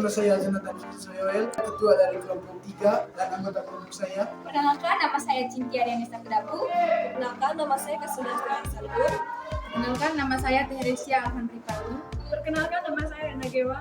nama saya Jonathan Soyoel, ketua dari kelompok 3 dan anggota kelompok saya. Perkenalkan, nama saya Cintia Rianisa Kedapu. Perkenalkan, nama saya Kasuna Salur. Perkenalkan, nama saya Teresia Alhandri Palu. Perkenalkan, nama saya Rena Gewa.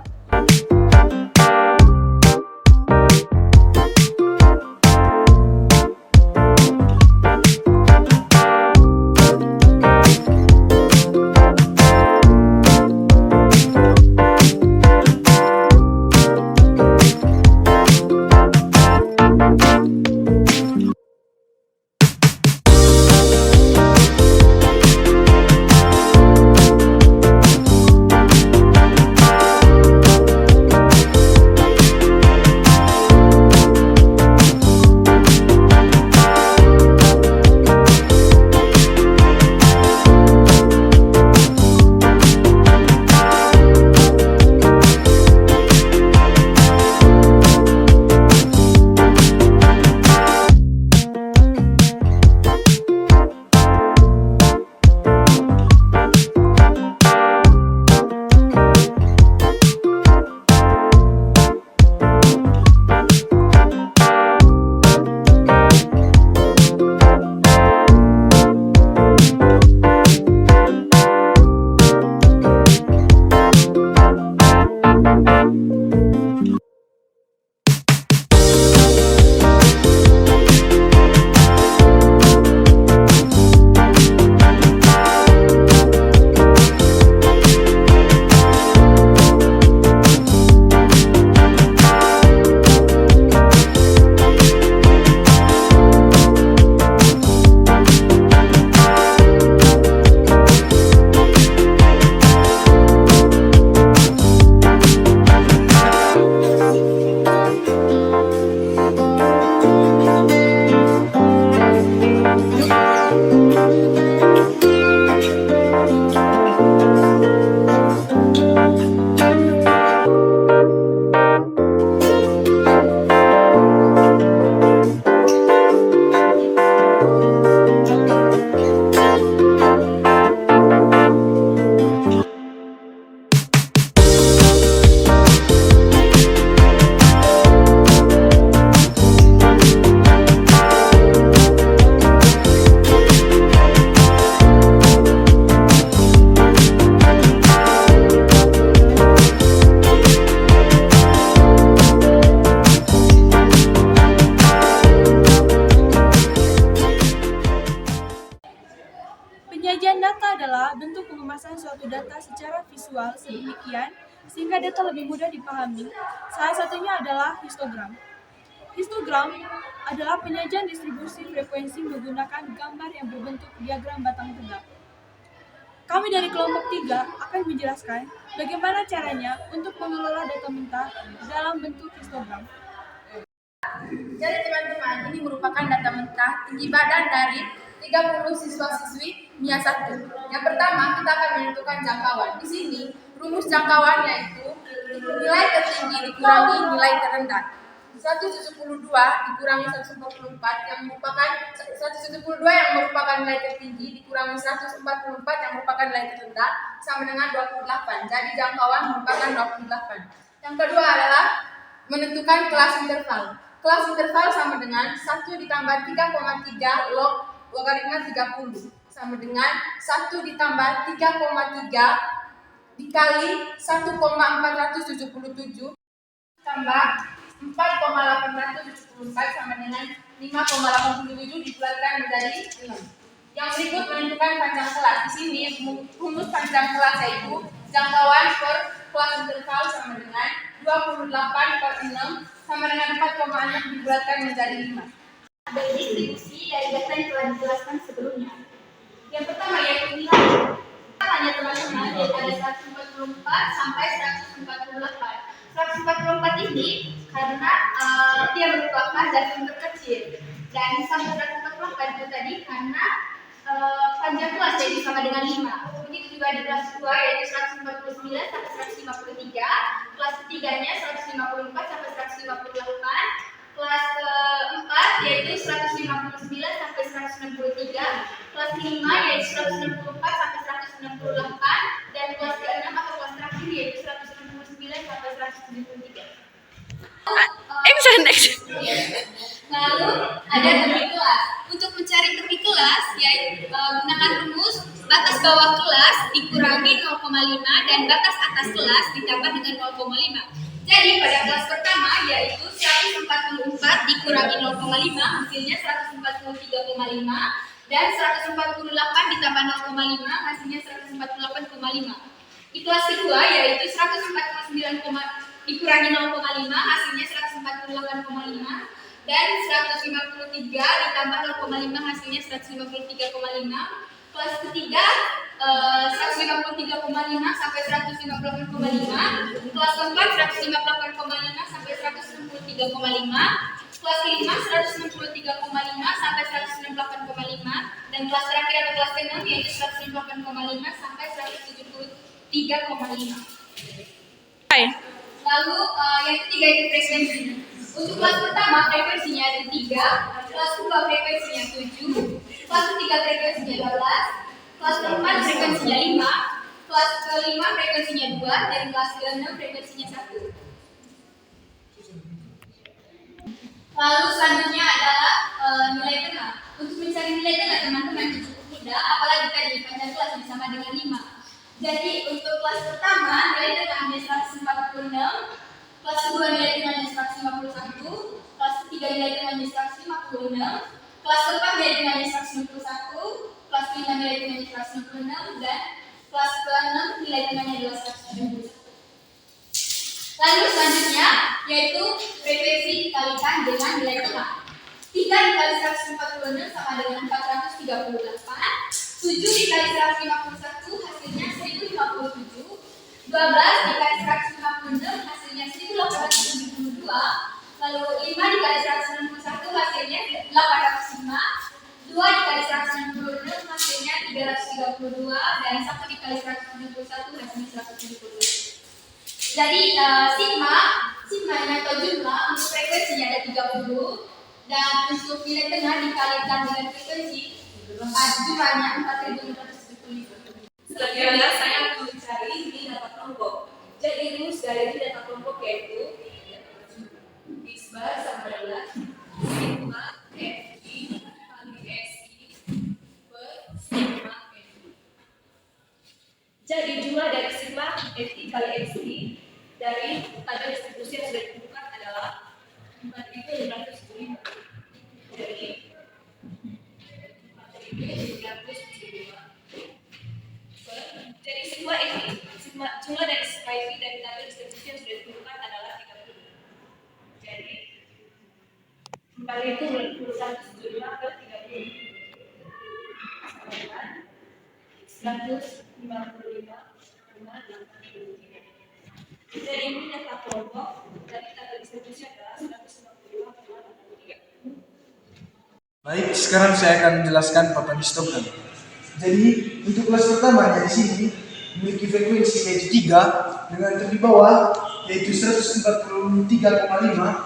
Penyajian data adalah bentuk pengemasan suatu data secara visual sedemikian sehingga data lebih mudah dipahami. Salah satunya adalah histogram. Histogram adalah penyajian distribusi frekuensi menggunakan gambar yang berbentuk diagram batang tegak. Kami dari kelompok 3 akan menjelaskan bagaimana caranya untuk mengelola data mentah dalam bentuk histogram. Jadi teman-teman, ini merupakan data mentah tinggi badan dari 30 siswa-siswi MIA 1. Yang pertama, kita akan menentukan jangkauan. Di sini, rumus jangkauan yaitu nilai tertinggi dikurangi nilai terendah. 172 dikurangi 144 yang merupakan 172 yang merupakan nilai tertinggi dikurangi 144 yang merupakan nilai terendah sama dengan 28. Jadi jangkauan merupakan 28. Yang kedua adalah menentukan kelas interval. Kelas interval sama dengan 1 ditambah 3,3 log logaritma 30 sama dengan 1 ditambah 3,3 dikali 1,477 tambah 4,874 sama dengan 5,87 dibulatkan menjadi 6. Yang berikut menentukan panjang kelas. Di sini rumus panjang kelas yaitu jangkauan per kelas interval sama dengan 28 per 6 sama dengan 4,6 dibulatkan menjadi 5. Tabel distribusi dari data yang telah dijelaskan sebelumnya. Yang pertama yaitu nilai. Hanya teman-teman yaitu ada 144 sampai 148. 144 ini karena dia merupakan data yang terkecil dan sampai 144 itu tadi karena panjang kelas jadi sama dengan 5. Begitu juga di kelas 2 yaitu 149 sampai 153, kelas ketiganya 154 sampai 158, kelas keempat yaitu 159 sampai 163, kelas kelima yaitu 164 sampai 168, dan kelas keenam atau kelas terakhir yaitu 169 sampai 173. batas bawah kelas dikurangi 0,5 dan batas atas kelas ditambah dengan 0,5. Jadi pada kelas pertama yaitu 144 dikurangi 0,5 hasilnya 143,5 dan 148 ditambah 0,5 hasilnya 148,5. Di kelas kedua yaitu 149 dikurangi 0,5 hasilnya 148,5 dan 153 ditambah 0,5 hasilnya 153,5. Kelas ketiga 153,5 sampai 158,5. Kelas keempat 158,5 sampai 163,5. Kelas kelima 163,5 sampai 168,5 dan kelas terakhir atau kelas ke-6 yaitu 168,5 sampai 173,5. Lalu yang ketiga itu frekuensi. Untuk kelas pertama frekuensinya ada 3, kelas kedua frekuensinya 7, kelas ketiga frekuensinya 12, kelas keempat frekuensinya 5, kelas kelima frekuensinya 2, dan kelas ke-6 frekuensinya 1. Lalu selanjutnya adalah nilai tengah. Untuk mencari nilai tengah teman-teman cukup mudah, apalagi tadi pada kelas yang sama dengan 5. Jadi untuk kelas pertama nilai tengahnya 146, kelas kedua nilai tengahnya 151, kelas ketiga nilai tengahnya 156, kelas keempat nilai tengahnya 161, kelas kelima nilai tengahnya 166, dan kelas ke-6 nilai tengahnya adalah 171. Lalu selanjutnya yaitu frekuensi dikalikan dengan nilai tengah. 3 dikali 146 sama dengan 438, 7 dikali 151 hasilnya 1057, 12 dikali 156 hasilnya 1872, lalu 5 dikali 161 hasilnya 805, 2 dikali 166 hasilnya 332, dan 1 dikali 171 hasilnya 172. Jadi sigma-nya atau jumlah untuk frekuensinya ada 30 dan untuk nilai tengah dikalikan dengan frekuensi jumlahnya 4.575. Selanjutnya saya akan mencari di data kelompok. Jadi rumus dari data kelompok yaitu Isbar sama dengan sigma FI kali SI per sigma FI. Jadi jumlah dari sigma FI kali SI dari tabel distribusi yang sudah ditentukan adalah 4.575. Jadi 4.575. Jadi sigma FI, jumlah dari sigma FI dari tabel distribusi yang sudah ditentukan adalah 30. Jadi 4.575 per 30 sama dengan 155,83. Jadi ini data kelompok dari tabel distribusi adalah 155,83. Baik, sekarang saya akan menjelaskan papan histogram. Jadi untuk kelas pertama di sini memiliki frekuensi yaitu 3 dengan tepi bawah yaitu 143,5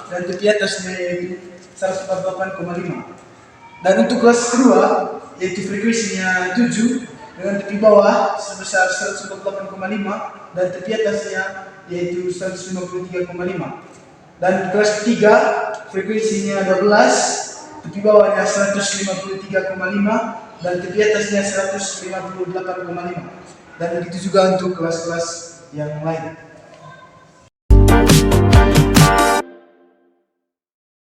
dan tepi atasnya yaitu 148,5. Dan untuk kelas kedua yaitu frekuensinya 7 dengan tepi bawah sebesar 148,5 dan tepi atasnya yaitu 153,5. Dan kelas ketiga frekuensinya 12, tepi bawahnya 153,5 dan tepi atasnya 158,5. Dan begitu juga untuk kelas-kelas yang lain.